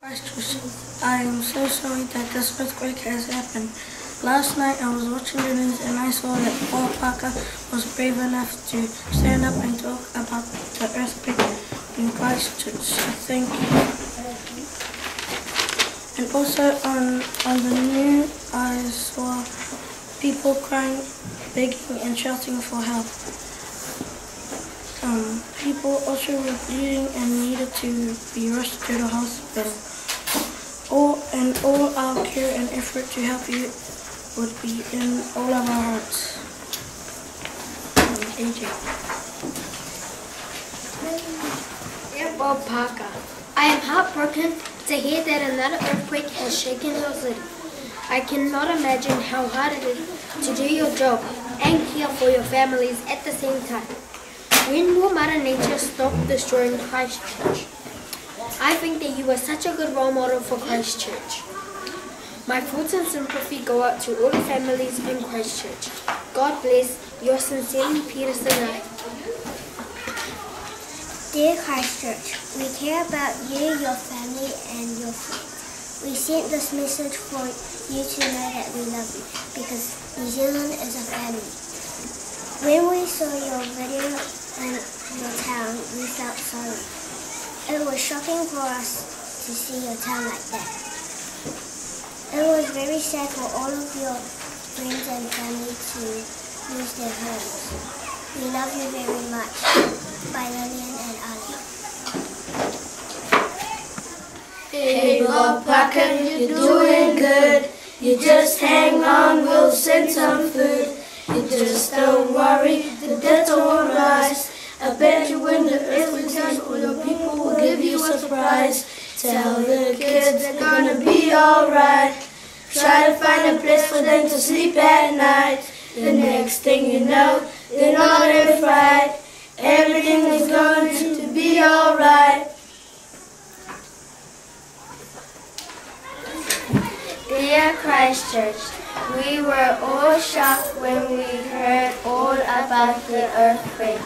Christchurch, I am so sorry that this earthquake has happened. Last night I was watching the news and I saw that Paul Parker was brave enough to stand up and talk about the earthquake in Christchurch. Thank you. And also on the news I saw people crying, begging and shouting for help. People also were bleeding and needed to be rushed to the hospital. All our care and effort to help you would be in all of our hearts. AJ. Dear Bob Parker, I am heartbroken to hear that another earthquake has shaken your city. I cannot imagine how hard it is to do your job and care for your families at the same time. When will Mother Nature stop destroying Christchurch? I think that you are such a good role model for Christchurch. My thoughts and sympathy go out to all the families in Christchurch. God bless. Yours sincerely, Peterson Knight. Dear Christchurch, we care about you, your family and your friends. We sent this message for you to know that we love you because New Zealand is a family. When we saw your video in your town, we felt sorry. It was shocking for us to see your town like that. It was very sad for all of your friends and family to lose their homes. We love you very much. By Lillian and Ali. Hey Bob Parker, you're doing good. You just hang on, we'll send some food. You just don't worry, the debt won't rise. I bet you when the earthquake comes, all your people will give you a surprise. Tell the kids they're gonna be alright. Try to find a place for them to sleep at night. The next thing you know, they're not in fright. Everything is going to be alright. Dear Christchurch, we were all shocked when we heard all about the earthquake.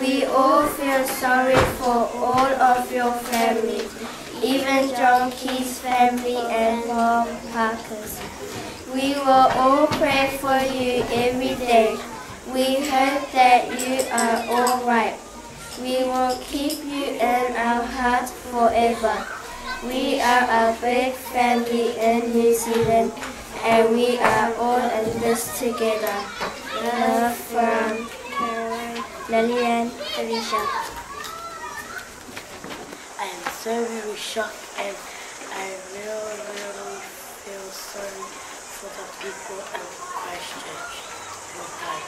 We all feel sorry for all of your family, even John Key's family and Bob Parker's. We will all pray for you every day. We hope that you are all right. We will keep you in our hearts forever. We are a big family in New Zealand and we are all in this together. Love from Caroline, Lillian, Alicia. I am so very shocked and I really feel sorry for the people in Christchurch who died.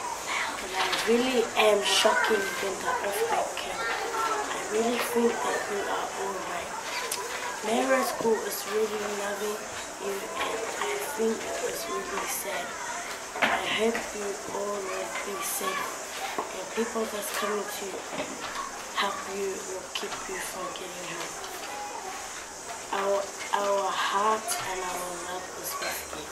And I really am shocking when the earthquake came. I really think that we are all right. Mara School is really loving you and I think it was really sad. I hope you all will be safe and people that's coming to help you will keep you from getting hurt. Our heart and our love is with you.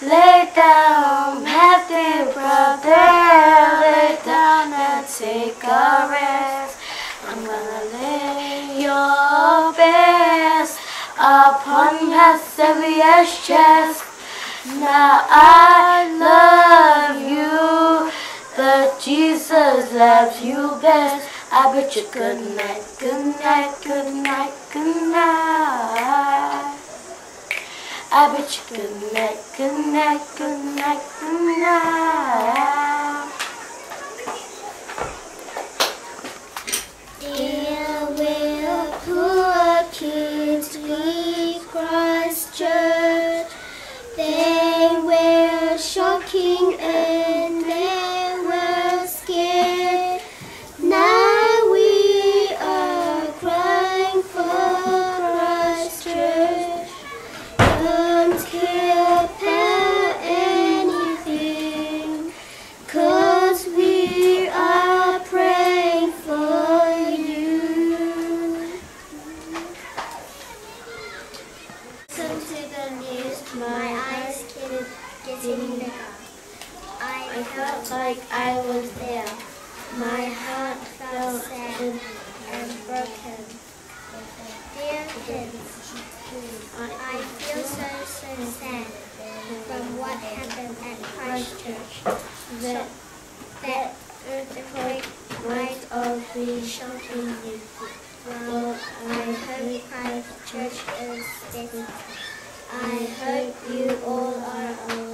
Lay down, happy brother, lay down and take a rest. I'm gonna lay your best upon your Savior's chest. Now I love you, but Jesus loves you best. I bid you good night, good night, good night, good night. I bid you good night, good night, good night, good night. Dear will poor kids leave Christchurch. They My eyes kept getting bigger. I felt like I was there. My heart felt sad and broken. Dear kids, I feel so sad from what happened at Christchurch. That earthquake might have been shocking you. Well, I hope Christchurch is steady. I hope you all are alive.